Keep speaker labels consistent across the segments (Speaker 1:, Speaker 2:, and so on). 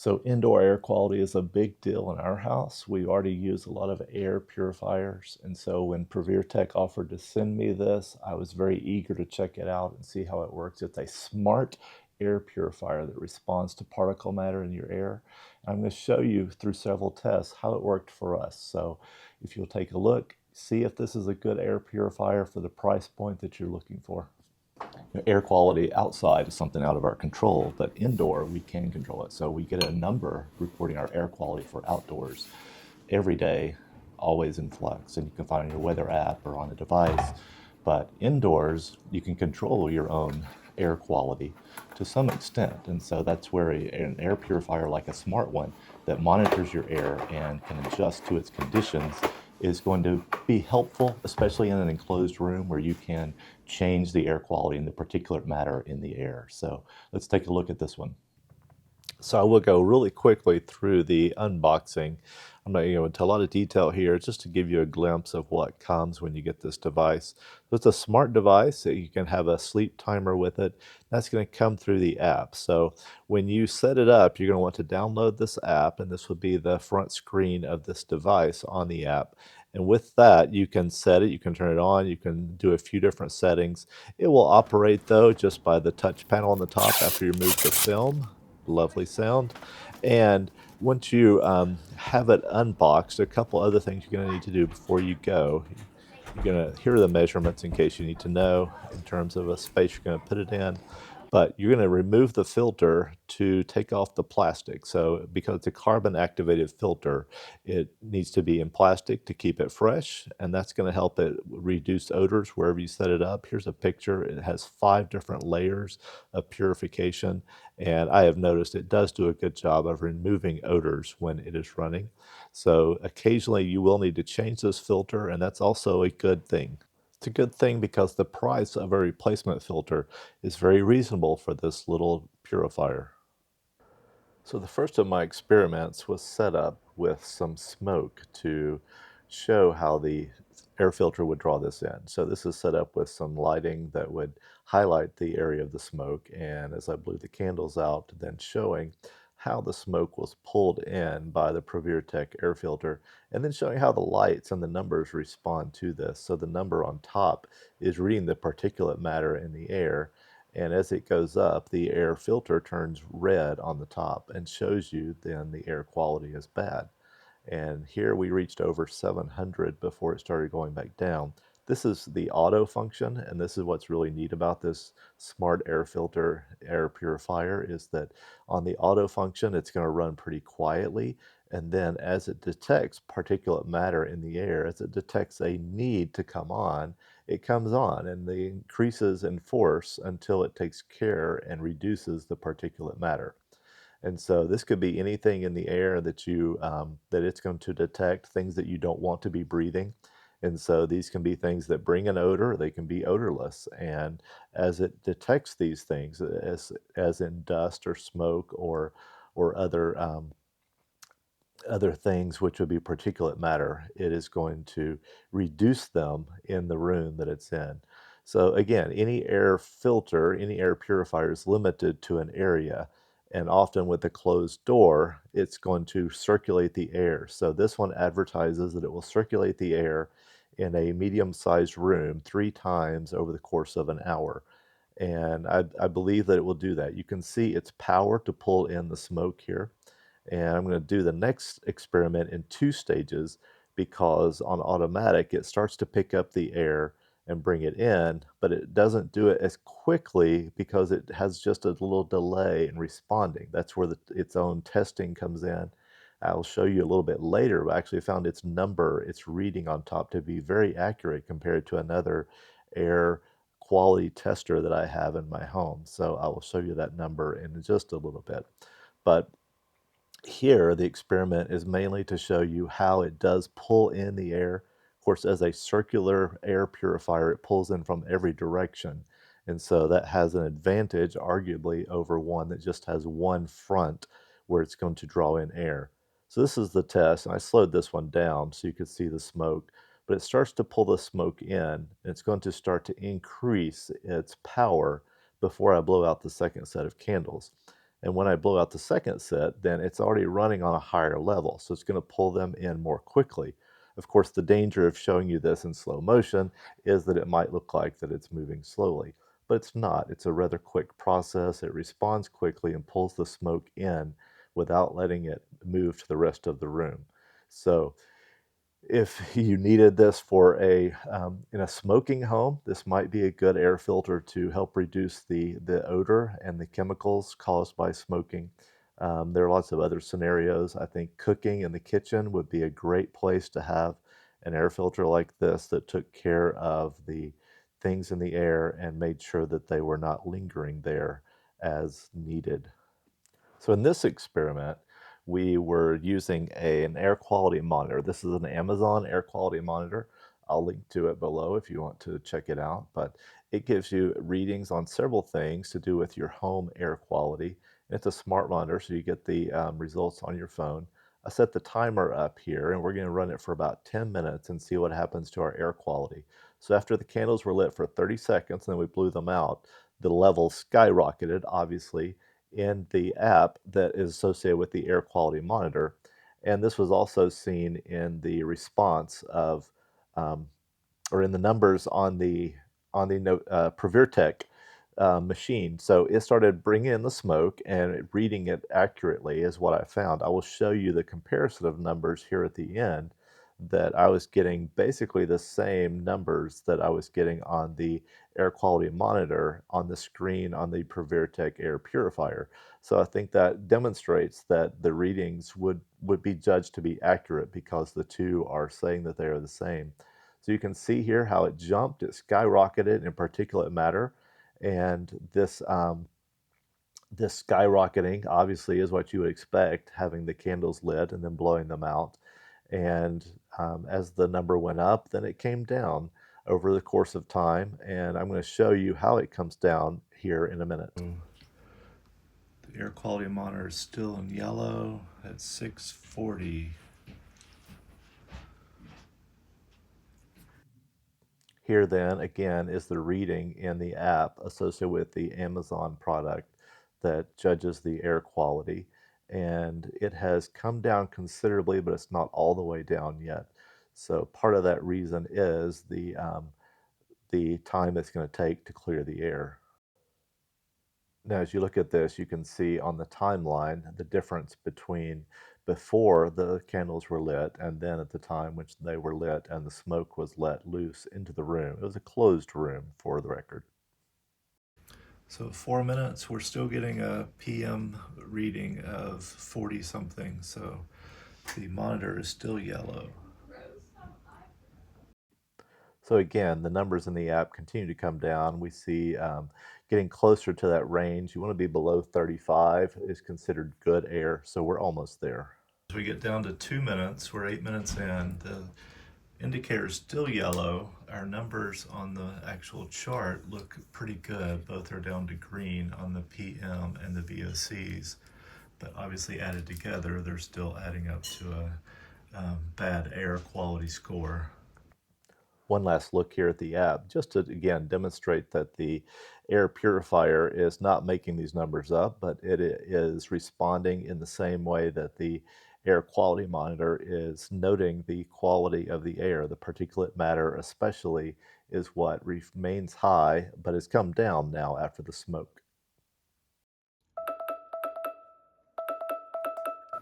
Speaker 1: So indoor air quality is a big deal in our house. We already use a lot of air purifiers. And so when Provirtec offered to send me this, I was very eager to check it out and see how it works. It's a smart air purifier that responds to particle matter in your air. I'm going to show you through several tests how it worked for us. So if you'll take a look, see if this is a good air purifier for the price point that you're looking for. Air quality outside is something out of our control, but indoor we can control it. So we get a number reporting our air quality for outdoors every day, always in flux, and you can find it on your weather app or on a device. But indoors, you can control your own air quality to some extent. And so that's where an air purifier like a smart one that monitors your air and can adjust to its conditions is going to be helpful, especially in an enclosed room where you can change the air quality and the particulate matter in the air. So let's take a look at this one. So I will go really quickly through the unboxing. I'm not going to go into a lot of detail here, just to give you a glimpse of what comes when you get this device. So it's a smart device. So you can have a sleep timer with it. That's going to come through the app. So when you set it up, you're going to want to download this app, and this will be the front screen of this device on the app. And with that, you can set it, you can turn it on, you can do a few different settings. It will operate, though, just by the touch panel on the top after you remove the film. Lovely sound. And once you have it unboxed, a couple other things you're going to need to do before you go. You're going to hear the measurements in case you need to know in terms of a space you're going to put it in. But you're going to remove the filter to take off the plastic. So because it's a carbon activated filter, it needs to be in plastic to keep it fresh, and that's going to help it reduce odors wherever you set it up. Here's a picture. It has 5 different layers of purification, and I have noticed it does do a good job of removing odors when it is running. So occasionally you will need to change this filter, and that's also a good thing. It's a good thing because the price of a replacement filter is very reasonable for this little purifier. So the first of my experiments was set up with some smoke to show how the air filter would draw this in. So this is set up with some lighting that would highlight the area of the smoke, and as I blew the candles out, then showing how the smoke was pulled in by the Provirtec air filter, and then showing how the lights and the numbers respond to this. So the number on top is reading the particulate matter in the air, and as it goes up, the air filter turns red on the top and shows you then the air quality is bad. And here we reached over 700 before it started going back down. This is the auto function, and this is what's really neat about this smart air filter air purifier is that on the auto function, it's going to run pretty quietly. And then as it detects particulate matter in the air, as it detects a need to come on, it comes on, and it increases in force until it takes care and reduces the particulate matter. And so this could be anything in the air that that it's going to detect, things that you don't want to be breathing. And so these can be things that bring an odor, they can be odorless. And as it detects these things, as in dust or smoke or other things which would be particulate matter, it is going to reduce them in the room that it's in. So again, any air filter, any air purifier is limited to an area, and often with a closed door, it's going to circulate the air. So this one advertises that it will circulate the air in a medium-sized room 3 times over the course of an hour. And I believe that it will do that. You can see its power to pull in the smoke here. And I'm going to do the next experiment in 2 stages because on automatic, it starts to pick up the air and bring it in, but it doesn't do it as quickly because it has just a little delay in responding. That's where its own testing comes in. I'll show you a little bit later, but I actually found its number, its reading on top to be very accurate compared to another air quality tester that I have in my home. So I will show you that number in just a little bit. But here, the experiment is mainly to show you how it does pull in the air. Of course, as a circular air purifier, it pulls in from every direction. And so that has an advantage, arguably, over one that just has one front where it's going to draw in air. So this is the test, and I slowed this one down so you could see the smoke. But it starts to pull the smoke in, and it's going to start to increase its power before I blow out the second set of candles. And when I blow out the second set, then it's already running on a higher level, so it's going to pull them in more quickly. Of course, the danger of showing you this in slow motion is that it might look like that it's moving slowly, but it's not. It's a rather quick process. It responds quickly and pulls the smoke in without letting it move to the rest of the room. So if you needed this for in a smoking home, this might be a good air filter to help reduce the odor and the chemicals caused by smoking. There are lots of other scenarios. I think cooking in the kitchen would be a great place to have an air filter like this that took care of the things in the air and made sure that they were not lingering there as needed. So in this experiment, we were using an air quality monitor. This is an Amazon air quality monitor. I'll link to it below if you want to check it out, but it gives you readings on several things to do with your home air quality. It's a smart monitor, so you get the results on your phone. I set the timer up here, and we're going to run it for about 10 minutes and see what happens to our air quality. So after the candles were lit for 30 seconds, and then we blew them out, the level skyrocketed, obviously, in the app that is associated with the air quality monitor. And this was also seen in the response of, um, or in the numbers on the Provirtec machine. So it started bringing in the smoke and reading it accurately is what I found. I will show you the comparison of numbers here at the end that I was getting basically the same numbers that I was getting on the air quality monitor on the screen on the Provirtec air purifier. So I think that demonstrates that the readings would be judged to be accurate because the two are saying that they are the same. So you can see here how it jumped, it skyrocketed in particulate matter, and this skyrocketing obviously is what you would expect, having the candles lit and then blowing them out. And as the number went up, then it came down over the course of time, and I'm going to show you how it comes down here in a minute. The air quality monitor is still in yellow at 640. Here then, again, is the reading in the app associated with the Amazon product that judges the air quality. And it has come down considerably, but it's not all the way down yet. So part of that reason is the time it's going to take to clear the air. Now, as you look at this, you can see on the timeline the difference between before the candles were lit and then at the time which they were lit and the smoke was let loose into the room. It was a closed room, for the record. So 4 minutes, we're still getting a PM reading of 40 something, so the monitor is still yellow. So again, the numbers in the app continue to come down. We see getting closer to that range. You want to be below 35 is considered good air, so we're almost there. As we get down to 2 minutes, we're 8 minutes in, the indicator is still yellow. Our numbers on the actual chart look pretty good. Both are down to green on the PM and the VOCs, but obviously added together, they're still adding up to a bad air quality score. One last look here at the app, just to again demonstrate that the air purifier is not making these numbers up, but it is responding in the same way that the air quality monitor is noting the quality of the air. The particulate matter especially is what remains high, but has come down now after the smoke.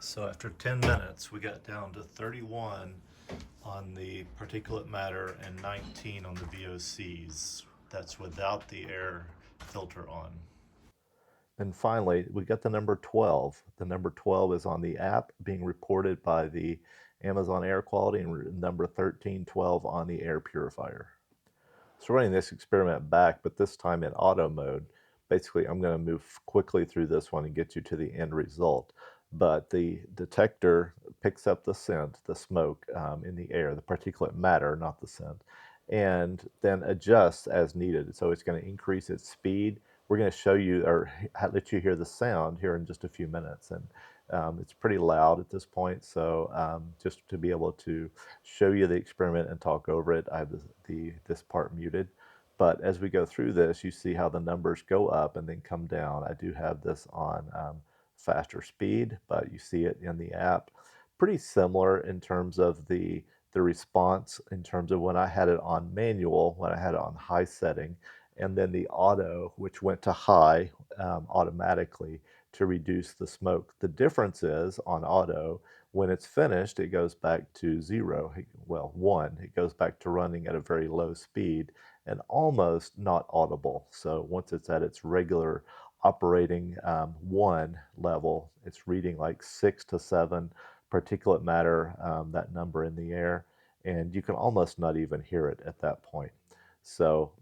Speaker 1: So after 10 minutes, we got down to 31 on the particulate matter and 19 on the VOCs. That's without the air filter on. And finally, we got the number 12. The number 12 is on the app being reported by the Amazon Air Quality, and number 1312 on the air purifier. So running this experiment back, but this time in auto mode. Basically, I'm going to move quickly through this one and get you to the end result. But the detector picks up the scent, the smoke in the air, the particulate matter, not the scent, and then adjusts as needed. So it's going to increase its speed. We're going to show you or let you hear the sound here in just a few minutes. And it's pretty loud at this point, so just to be able to show you the experiment and talk over it, I have this part muted. But as we go through this, you see how the numbers go up and then come down. I do have this on faster speed, but you see it in the app. Pretty similar in terms of the response in terms of when I had it on manual, when I had it on high setting, and then the auto, which went to high automatically to reduce the smoke. The difference is on auto, when it's finished, it goes back to zero, well, one, it goes back to running at a very low speed and almost not audible. So once it's at its regular operating one level, it's reading like 6 to 7 particulate matter, that number in the air, and you can almost not even hear it at that point. So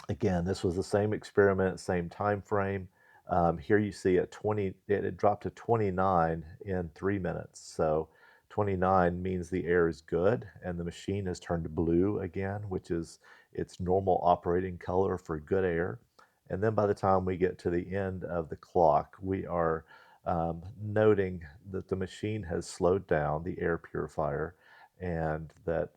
Speaker 1: again, this was the same experiment, same time frame. Here you see at 20, it dropped to 29 in 3 minutes. So 29 means the air is good, and the machine has turned blue again, which is its normal operating color for good air. And then by the time we get to the end of the clock, we are noting that the machine has slowed down the air purifier, and that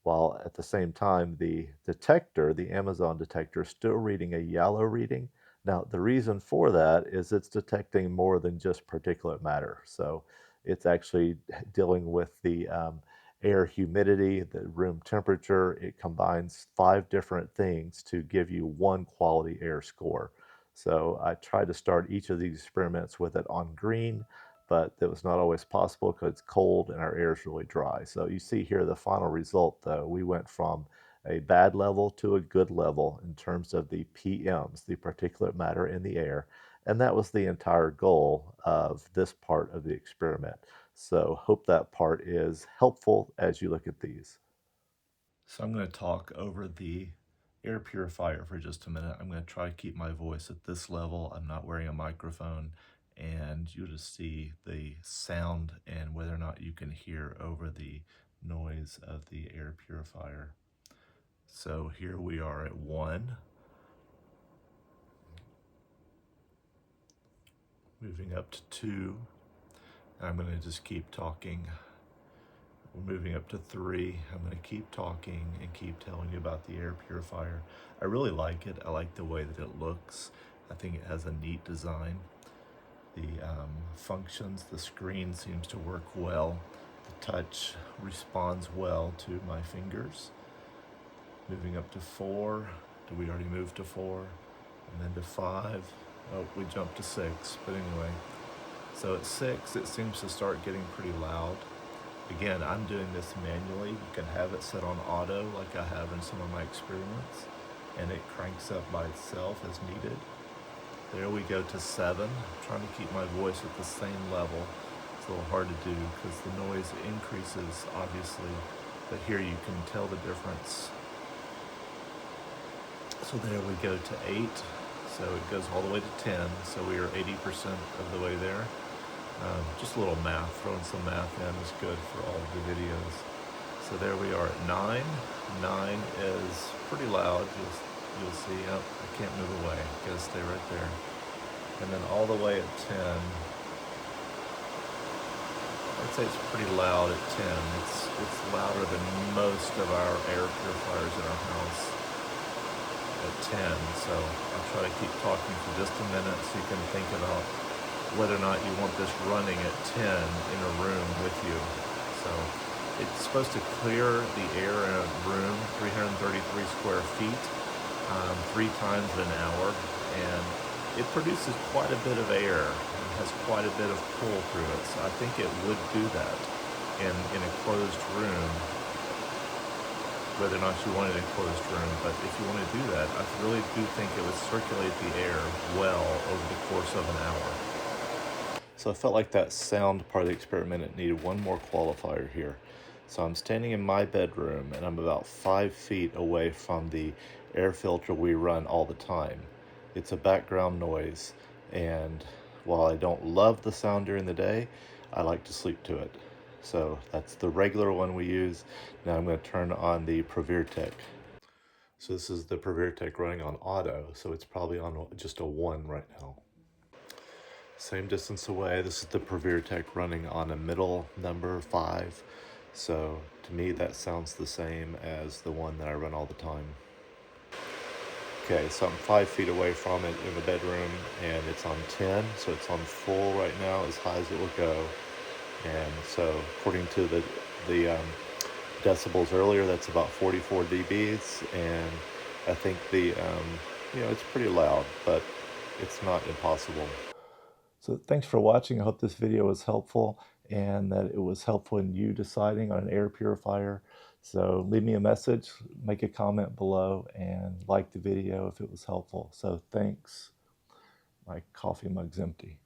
Speaker 1: while at the same time the detector, the Amazon detector, is still reading a yellow reading. Now, the reason for that is it's detecting more than just particulate matter. So it's actually dealing with the air humidity, the room temperature. It combines 5 different things to give you one quality air score. So I tried to start each of these experiments with it on green, but that was not always possible because it's cold and our air is really dry. So you see here the final result, though. We went from a bad level to a good level in terms of the PMs, the particulate matter in the air, and that was the entire goal of this part of the experiment. So hope that part is helpful as you look at these. So I'm going to talk over the air purifier for just a minute. I'm going to try to keep my voice at this level. I'm not wearing a microphone, and you'll just see the sound and whether or not you can hear over the noise of the air purifier. So here we are at 1, moving up to 2. I'm going to just keep talking. We're moving up to 3. I'm going to keep talking and keep telling you about the air purifier. I really like it. I like the way that it looks. I think it has a neat design. The functions, the screen seems to work well. The touch responds well to my fingers. Moving up to 4. Did we already move to 4? And then to 5. Oh, we jumped to 6, but anyway. So at 6, it seems to start getting pretty loud. Again, I'm doing this manually. You can have it set on auto like I have in some of my experiments, and it cranks up by itself as needed. There we go to 7. I'm trying to keep my voice at the same level. It's a little hard to do because the noise increases, obviously, but here you can tell the difference. So there we go to 8. So it goes all the way to 10. So we are 80% of the way there. Just a little math, throwing some math in is good for all of the videos. So there we are at 9. 9 is pretty loud. You'll see, oh, I can't move away. Gotta stay right there. And then all the way at 10, I'd say it's pretty loud at 10. It's louder than most of our air purifiers in our house at 10. So I'll try to keep talking for just a minute so you can think about whether or not you want this running at 10 in a room with you. So it's supposed to clear the air in a room, 333 square feet, 3 times an hour, and it produces quite a bit of air and has quite a bit of pull through it. So I think it would do that in a closed room, whether or not you want it in a closed room. But if you want to do that, I really do think it would circulate the air well over the course of an hour. So I felt like that sound part of the experiment, it needed one more qualifier here. So I'm standing in my bedroom and I'm about 5 feet away from the air filter we run all the time. It's a background noise, and while I don't love the sound during the day, I like to sleep to it. So that's the regular one we use. Now I'm going to turn on the Provirtec. So this is the Provirtec running on auto, so it's probably on just a 1 right now. Same distance away. This is the Provirtec running on a middle number 5. So to me that sounds the same as the one that I run all the time. Okay, so I'm 5 feet away from it in the bedroom, and it's on 10, so it's on full right now, as high as it will go. And so, according to the decibels earlier, that's about 44 dBs, and I think it's pretty loud, but it's not impossible. So thanks for watching. I hope this video was helpful and that it was helpful in you deciding on an air purifier. So leave me a message, make a comment below, and like the video if it was helpful. So thanks. My coffee mug's empty.